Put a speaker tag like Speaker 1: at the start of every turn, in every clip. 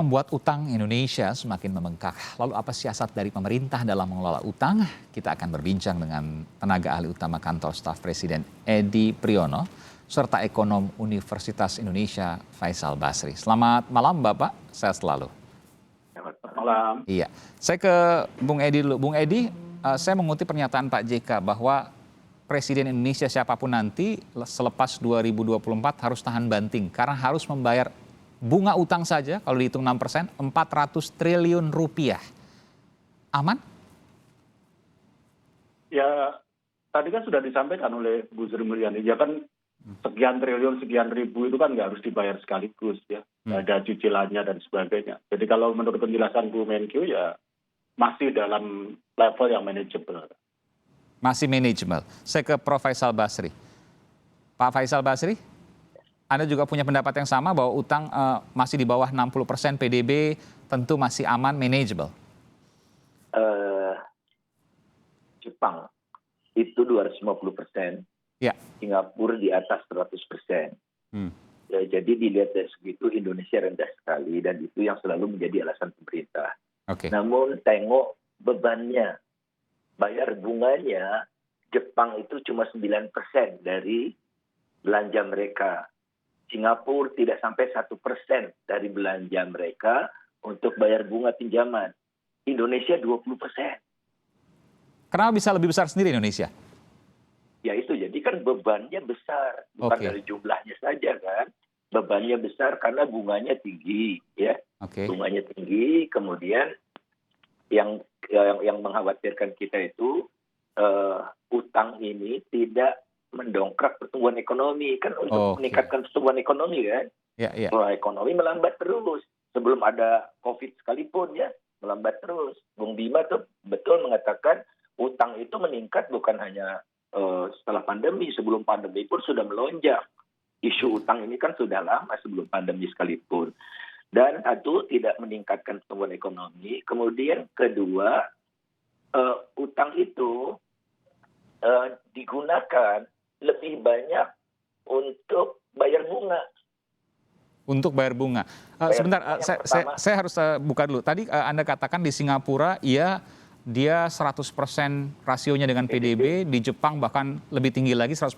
Speaker 1: Membuat utang Indonesia semakin membengkak. Lalu apa siasat dari pemerintah dalam mengelola utang? Kita akan berbincang dengan tenaga ahli utama kantor staf Presiden Edi Priyono serta ekonom Universitas Indonesia Faisal Basri. Selamat malam Bapak, sehat selalu.
Speaker 2: Selamat malam.
Speaker 1: Iya, saya ke Bung Edi dulu. Bung Edi, saya mengutip pernyataan Pak JK bahwa Presiden Indonesia siapapun nanti selepas 2024 harus tahan banting karena harus membayar bunga utang saja kalau dihitung 6%, 400 triliun rupiah. Aman?
Speaker 2: Ya, tadi kan sudah disampaikan oleh Bu Sri Mulyani, ya kan sekian triliun, sekian ribu itu kan nggak harus dibayar sekaligus ya. Ada cicilannya dan sebagainya. Jadi kalau menurut penjelasan Bu Menkyu ya masih dalam level yang manageable.
Speaker 1: Masih manajeable. Saya ke Prof. Faisal Basri. Pak Faisal Basri, Anda juga punya pendapat yang sama bahwa utang masih di bawah 60% PDB tentu masih aman, manageable?
Speaker 3: Jepang itu 250%,
Speaker 1: Ya.
Speaker 3: Singapura di atas 100%. Ya, jadi dilihat dari segitu Indonesia rendah sekali dan itu yang selalu menjadi alasan pemerintah.
Speaker 1: Oke.
Speaker 3: Namun tengok bebannya, bayar bunganya Jepang itu cuma 9% dari belanja mereka. Singapura tidak sampai 1% dari belanja mereka untuk bayar bunga pinjaman. Indonesia 20%.
Speaker 1: Kenapa bisa lebih besar sendiri Indonesia?
Speaker 3: Ya itu, jadi kan bebannya besar. Bukan
Speaker 1: Oke.
Speaker 3: dari jumlahnya saja kan. Bebannya besar karena bunganya tinggi. Ya.
Speaker 1: Oke.
Speaker 3: Bunganya tinggi, kemudian yang mengkhawatirkan kita itu utang ini tidak mendongkrak pertumbuhan ekonomi. Kan untuk meningkatkan pertumbuhan ekonomi kan.
Speaker 1: Ya, ya.
Speaker 3: Ekonomi melambat terus. Sebelum ada COVID sekalipun ya, melambat terus. Bung Bima tuh betul mengatakan utang itu meningkat bukan hanya setelah pandemi. Sebelum pandemi pun sudah melonjak. Isu utang ini kan sudah lama sebelum pandemi sekalipun. Dan satu, tidak meningkatkan pertumbuhan ekonomi. Kemudian kedua, utang itu digunakan lebih banyak untuk bayar bunga.
Speaker 1: Untuk bayar bunga. Sebentar, saya harus buka dulu. Tadi Anda katakan di Singapura dia 100% rasionya dengan PDB, di Jepang bahkan lebih tinggi lagi 150%.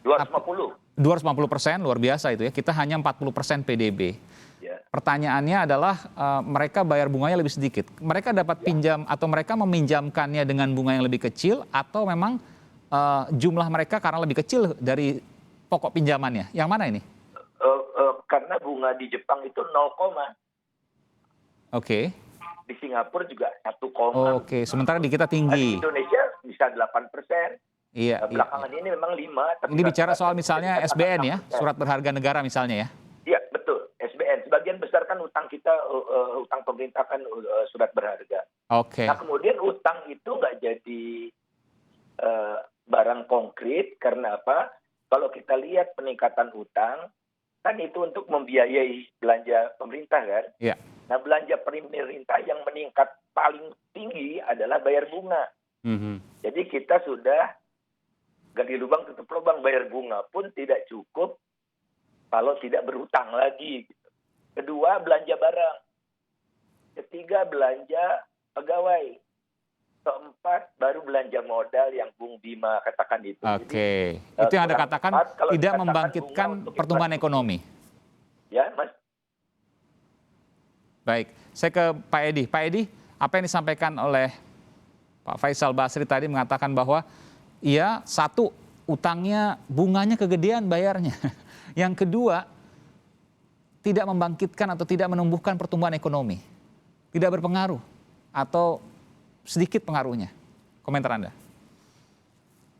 Speaker 1: 250%, luar biasa itu ya. Kita hanya 40% PDB.
Speaker 3: Ya.
Speaker 1: Pertanyaannya adalah mereka bayar bunganya lebih sedikit. Mereka dapat pinjam atau mereka meminjamkannya dengan bunga yang lebih kecil atau memang jumlah mereka karena lebih kecil dari pokok pinjamannya. Yang mana ini?
Speaker 3: Karena bunga di Jepang itu 0,
Speaker 1: Oke.
Speaker 3: di Singapura juga 1,
Speaker 1: Oke, sementara di kita
Speaker 3: di
Speaker 1: tinggi.
Speaker 3: Indonesia bisa 8%.
Speaker 1: Iya.
Speaker 3: Belakangan ini memang 5.
Speaker 1: Ini bicara soal misalnya SBN ya, surat berharga negara misalnya ya.
Speaker 3: Iya, betul. SBN. Sebagian besar kan utang kita, utang pemerintah kan surat berharga.
Speaker 1: Oke.
Speaker 3: Nah, kemudian utang itu nggak jadi barang konkret karena apa? Kalau kita lihat peningkatan utang, kan itu untuk membiayai belanja pemerintah kan?
Speaker 1: Iya.
Speaker 3: Nah, belanja pemerintah yang meningkat paling tinggi adalah bayar bunga. Jadi kita sudah gali lubang tutup lubang, bayar bunga pun tidak cukup kalau tidak berhutang lagi. Kedua, belanja barang. Ketiga, belanja pegawai. Keempat, baru belanja modal yang Bung Bima katakan itu.
Speaker 1: Oke.
Speaker 3: Jadi,
Speaker 1: Itu yang Anda katakan tidak membangkitkan pertumbuhan ekonomi.
Speaker 3: Ya, Mas.
Speaker 1: Baik, saya ke Pak Edi. Pak Edi, apa yang disampaikan oleh Pak Faisal Basri tadi mengatakan bahwa iya, satu, utangnya bunganya kegedean bayarnya. Yang kedua, tidak membangkitkan atau tidak menumbuhkan pertumbuhan ekonomi. Tidak berpengaruh atau sedikit pengaruhnya. Komentar Anda.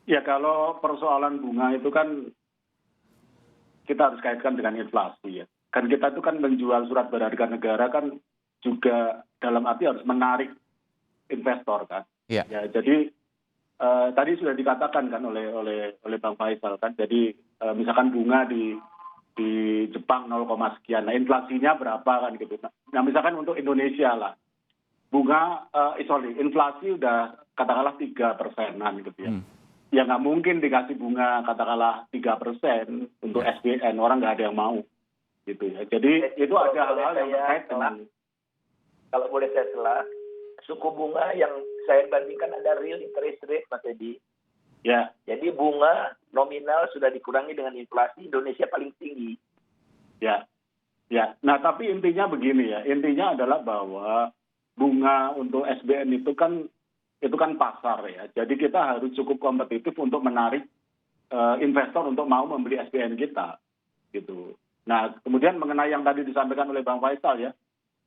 Speaker 2: Ya kalau persoalan bunga itu kan kita harus kaitkan dengan inflasi ya. Kan kita itu kan menjual surat berharga negara kan juga dalam arti harus menarik investor kan.
Speaker 1: Iya.
Speaker 2: Ya, jadi tadi sudah dikatakan kan oleh Bang Faisal kan. Jadi misalkan bunga di Jepang 0, sekian. Nah, inflasinya berapa kan gitu. Nah, misalkan untuk Indonesia lah. Bunga inflasi udah katakanlah 3%-an gitu ya. Ya nggak mungkin dikasih bunga katakanlah 3% untuk SBN, orang nggak ada yang mau. gitu ya. Jadi itu
Speaker 3: Kalau
Speaker 2: ada
Speaker 3: boleh
Speaker 2: hal-hal yang
Speaker 3: saya
Speaker 2: terkait dengan
Speaker 3: Kalau boleh saya telah, suku bunga yang saya bandingkan ada real interest rate, Mas Edi.
Speaker 2: ya
Speaker 3: Jadi bunga nominal sudah dikurangi dengan inflasi, Indonesia paling tinggi.
Speaker 2: ya ya. Nah tapi intinya begini ya, intinya adalah bahwa bunga untuk SBN itu kan pasar ya. Jadi kita harus cukup kompetitif untuk menarik investor untuk mau membeli SBN kita gitu. Nah kemudian mengenai yang tadi disampaikan oleh Bang Faisal ya,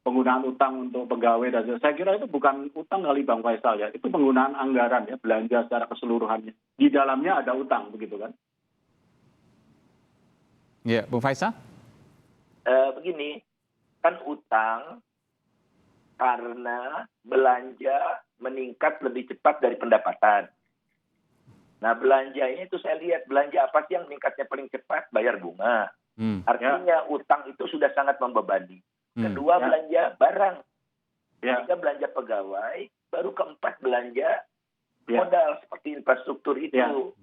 Speaker 2: penggunaan utang untuk pegawai dan saya kira itu bukan utang kali Bang Faisal ya, itu penggunaan anggaran ya, belanja secara keseluruhannya. Di dalamnya ada utang begitu kan?
Speaker 1: Ya, Bung Faisal?
Speaker 3: Begini, kan utang karena belanja meningkat lebih cepat dari pendapatan. Nah belanja ini tuh saya lihat belanja apa sih yang meningkatnya paling cepat? Bayar bunga. Artinya utang itu sudah sangat membebani. Kedua belanja barang. Ketiga belanja pegawai. Baru keempat belanja modal seperti infrastruktur itu.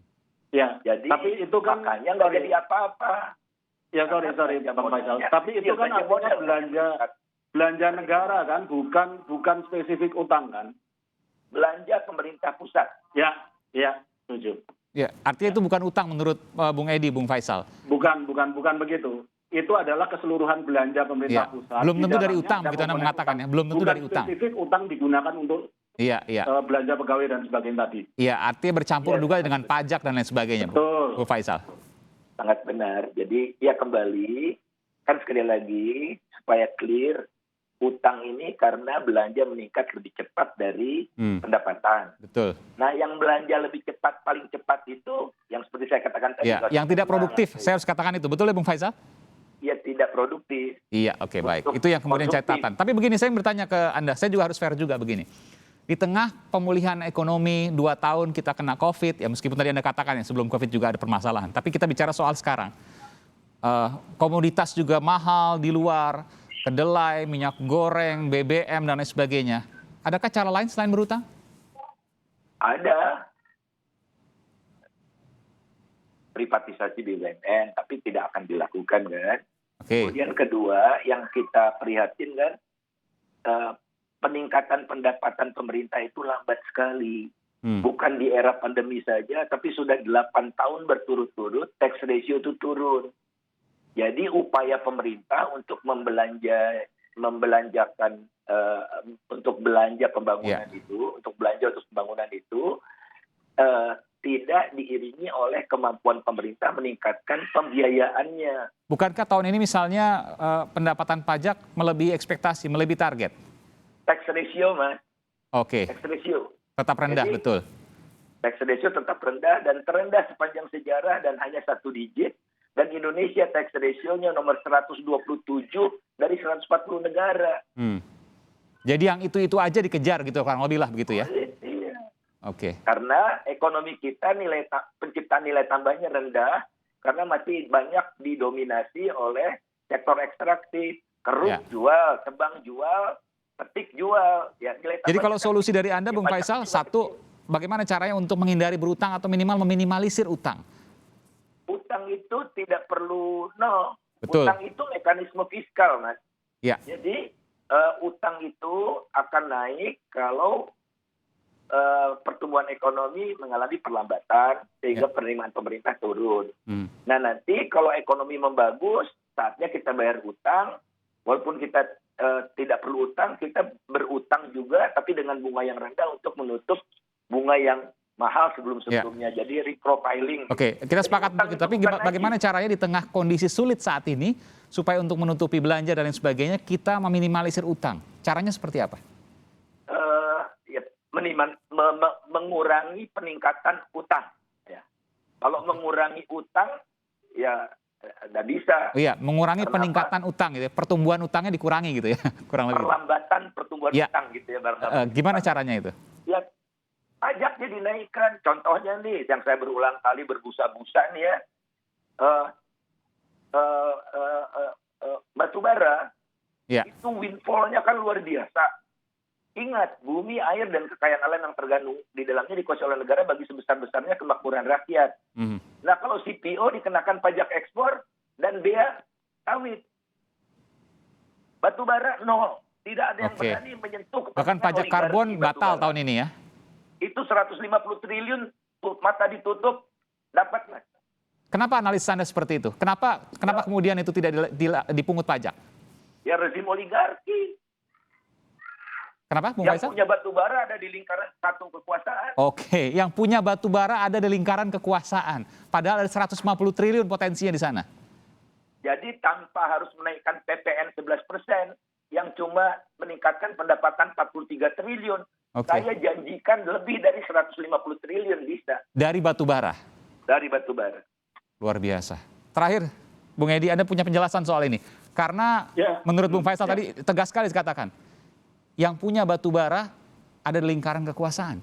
Speaker 3: Jadi
Speaker 2: tapi itu kan
Speaker 3: makanya nggak jadi apa-apa.
Speaker 2: Ya sorry Bang Faisal. Tapi itu kan artinya belanja negara kan, bukan spesifik utang kan?
Speaker 3: Belanja pemerintah pusat.
Speaker 2: Ya, setuju.
Speaker 1: Ya, artinya itu bukan utang menurut Bung Edi, Bung Faisal.
Speaker 2: Bukan begitu. Itu adalah keseluruhan belanja pemerintah pusat.
Speaker 1: Belum tentu dari utang, begitu Anda mengatakan ya. Belum tentu dari utang.
Speaker 2: Bukan spesifik utang digunakan untuk belanja pegawai dan sebagainya tadi.
Speaker 1: Iya, artinya bercampur juga dengan pajak dan lain sebagainya,
Speaker 2: Betul.
Speaker 1: Bung Faisal.
Speaker 3: Sangat benar. Jadi ya kembali, kan sekali lagi supaya clear, utang ini karena belanja meningkat lebih cepat dari pendapatan.
Speaker 1: Betul.
Speaker 3: Nah yang belanja lebih cepat, paling cepat itu yang seperti saya katakan tadi.
Speaker 1: Ya, yang tidak produktif, saya harus katakan itu. Betul ya Bung Faisal?
Speaker 3: Ya tidak produktif.
Speaker 1: Iya, oke, baik. Itu yang kemudian catatan. Tapi begini, saya bertanya ke Anda, saya juga harus fair juga begini. Di tengah pemulihan ekonomi 2 tahun kita kena COVID, ya meskipun tadi Anda katakan ya sebelum COVID juga ada permasalahan. Tapi kita bicara soal sekarang. Komoditas juga mahal di luar, kedelai, minyak goreng, BBM, dan lain sebagainya. Adakah cara lain selain berutang?
Speaker 3: Ada. Privatisasi BUMN, tapi tidak akan dilakukan kan. Kemudian kedua, yang kita prihatin kan, peningkatan pendapatan pemerintah itu lambat sekali. Bukan di era pandemi saja, tapi sudah 8 tahun berturut-turut tax ratio itu turun. Jadi upaya pemerintah untuk membelanjakan untuk belanja pembangunan itu, tidak diiringi oleh kemampuan pemerintah meningkatkan pembiayaannya.
Speaker 1: Bukankah tahun ini misalnya pendapatan pajak melebihi ekspektasi, melebihi target?
Speaker 3: Tax ratio, Mas.
Speaker 1: Oke.
Speaker 3: Tax ratio.
Speaker 1: Tetap rendah. Jadi, betul.
Speaker 3: Tax ratio tetap rendah dan terendah sepanjang sejarah dan hanya 1 digit. Dan Indonesia tax ratio-nya nomor 127 dari 140 negara.
Speaker 1: Jadi yang itu aja dikejar gitu, kurang lebih lah begitu ya?
Speaker 3: Iya.
Speaker 1: Oke.
Speaker 3: Karena ekonomi kita penciptaan nilai tambahnya rendah karena masih banyak didominasi oleh sektor ekstraktif. Keruk jual, tebang jual, petik jual. Ya,
Speaker 1: jadi kalau solusi dari Anda, Bung Faisal, satu, bagaimana caranya untuk menghindari berutang atau minimal meminimalisir utang?
Speaker 3: Utang itu tidak perlu nol.
Speaker 1: Betul.
Speaker 3: Utang itu mekanisme fiskal, Mas.
Speaker 1: Ya.
Speaker 3: Jadi utang itu akan naik kalau pertumbuhan ekonomi mengalami perlambatan sehingga penerimaan pemerintah turun. Nah nanti kalau ekonomi membagus, saatnya kita bayar utang. Walaupun kita tidak perlu utang, kita berutang juga, tapi dengan bunga yang rendah untuk menutup bunga yang mahal sebelum-sebelumnya. Jadi reprofiling.
Speaker 1: Oke, kita sepakat. Tapi bagaimana caranya di tengah kondisi sulit saat ini, supaya untuk menutupi belanja dan lain sebagainya, kita meminimalisir utang? Caranya seperti apa?
Speaker 3: Mengurangi peningkatan utang. Ya. Kalau mengurangi utang, ya tidak bisa.
Speaker 1: Oh iya, mengurangi peningkatan utang gitu ya. Pertumbuhan utangnya dikurangi gitu ya. Kurang lebih.
Speaker 3: Perlambatan pertumbuhan utang gitu ya.
Speaker 1: Gimana caranya itu?
Speaker 3: Ya, pajaknya dinaikkan. Contohnya nih, yang saya berulang kali berbusa-busa nih ya. Batu bara, itu windfall-nya kan luar biasa. Ingat, bumi, air, dan kekayaan alam yang tergandung di dalamnya dikuasai oleh negara bagi sebesar-besarnya kemakmuran rakyat. Nah, kalau CPO dikenakan pajak ekspor dan bea sawit, Batu bara nol. Tidak ada yang
Speaker 1: Oke.
Speaker 3: berani menyentuh
Speaker 1: Bahkan
Speaker 3: kepentingan
Speaker 1: pajak
Speaker 3: oligarki
Speaker 1: karbon
Speaker 3: batu
Speaker 1: batal
Speaker 3: bara.
Speaker 1: tahun ini ya.
Speaker 3: Itu 150 triliun mata ditutup dapat nggak?
Speaker 1: Kenapa analisa Anda seperti itu? Kenapa kemudian itu tidak dipungut pajak?
Speaker 3: Ya rezim oligarki.
Speaker 1: Kenapa, Bung
Speaker 3: Yang
Speaker 1: Faisal?
Speaker 3: punya batu bara ada di lingkaran satu kekuasaan.
Speaker 1: Oke, yang punya batu bara ada di lingkaran kekuasaan. Padahal ada 150 triliun potensinya di sana.
Speaker 3: Jadi tanpa harus menaikkan PPN 11%, yang cuma meningkatkan pendapatan 43 triliun.
Speaker 1: Oke.
Speaker 3: Saya janjikan lebih dari 150 triliun bisa
Speaker 1: Dari batu bara.
Speaker 3: dari batu bara.
Speaker 1: Luar biasa. Terakhir, Bung Edi, Anda punya penjelasan soal ini. Karena
Speaker 2: Ya.
Speaker 1: menurut Bung Faisal tadi tegas sekali dikatakan, yang punya batu bara ada di lingkaran kekuasaan.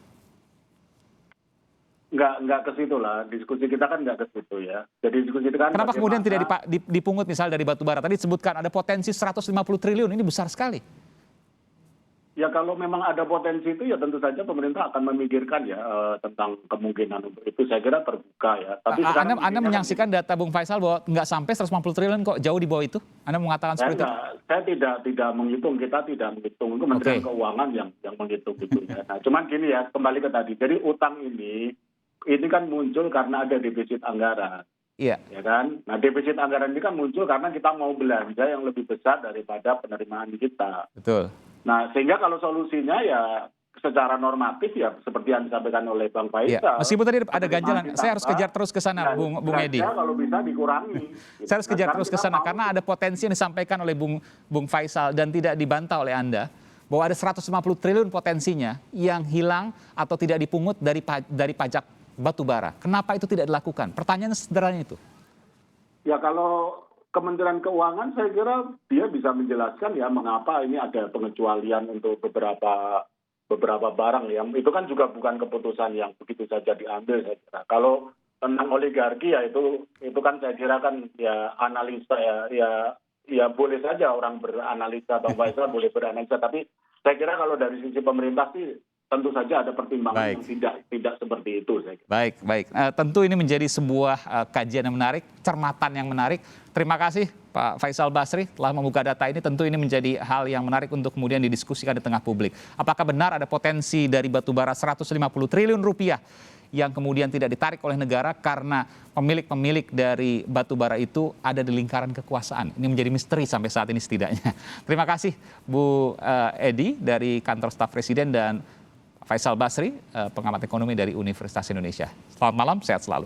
Speaker 2: Nggak ke situ lah. Diskusi kita kan nggak ke situ ya. Jadi diskusi kita kan
Speaker 1: Kenapa kemudian tidak
Speaker 2: bagaimana-
Speaker 1: dipungut misalnya dari batu bara? Tadi disebutkan ada potensi 150 triliun, ini besar sekali.
Speaker 2: Ya kalau memang ada potensi itu ya tentu saja pemerintah akan memikirkan ya tentang kemungkinan untuk itu. Saya kira terbuka ya. Tapi sekarang
Speaker 1: Anda
Speaker 2: intinya
Speaker 1: menyaksikan data Bung Faisal bahwa nggak sampai 150 triliun kok, jauh di bawah itu? Anda mengatakan seperti itu?
Speaker 2: saya tidak menghitung, kita tidak menghitung. Itu Kementerian
Speaker 1: Oke.
Speaker 2: Keuangan yang menghitung gitu ya. Nah, cuman gini ya, kembali ke tadi. Jadi utang ini kan muncul karena ada defisit anggaran.
Speaker 1: Iya.
Speaker 2: Ya kan? Nah, defisit anggaran ini kan muncul karena kita mau belanja yang lebih besar daripada penerimaan kita.
Speaker 1: Betul.
Speaker 2: Nah, sehingga kalau solusinya ya secara normatif ya seperti yang disampaikan oleh Bang
Speaker 1: Iya.
Speaker 2: Faisal.
Speaker 1: Meskipun tadi ada ganjalan,
Speaker 2: penerimaan
Speaker 1: saya harus
Speaker 2: ditambah,
Speaker 1: kejar terus ke sana,
Speaker 2: dan
Speaker 1: Bung Edi.
Speaker 2: belanja kalau bisa dikurangi.
Speaker 1: Saya harus kejar
Speaker 2: Karena
Speaker 1: terus ke
Speaker 2: kita
Speaker 1: sana
Speaker 2: mau-
Speaker 1: karena ada potensi yang disampaikan oleh Bung Faisal dan tidak dibantah oleh Anda bahwa ada 150 triliun potensinya yang hilang atau tidak dipungut dari pajak batu bara. Kenapa itu tidak dilakukan? Pertanyaannya sederhana itu.
Speaker 2: Ya kalau Kementerian Keuangan saya kira dia bisa menjelaskan ya mengapa ini ada pengecualian untuk beberapa barang yang itu kan juga bukan keputusan yang begitu saja diambil saya kira. Kalau tentang oligarki ya itu kan saya kira kan ya analisa ya boleh saja orang beranalisa, Bang Faisal boleh beranalisa, tapi saya kira kalau dari sisi pemerintah sih tentu saja ada pertimbangan
Speaker 1: Baik.
Speaker 2: yang tidak seperti itu saya kira.
Speaker 1: Baik. Tentu ini menjadi sebuah kajian yang menarik, cermatan yang menarik. Terima kasih Pak Faisal Basri telah membuka data ini. Tentu ini menjadi hal yang menarik untuk kemudian didiskusikan di tengah publik. Apakah benar ada potensi dari batubara 150 triliun rupiah yang kemudian tidak ditarik oleh negara karena pemilik-pemilik dari batubara itu ada di lingkaran kekuasaan? Ini menjadi misteri sampai saat ini setidaknya. Terima kasih Bu Edi dari Kantor Staf Presiden dan Faisal Basri, pengamat ekonomi dari Universitas Indonesia. Selamat malam, sehat selalu.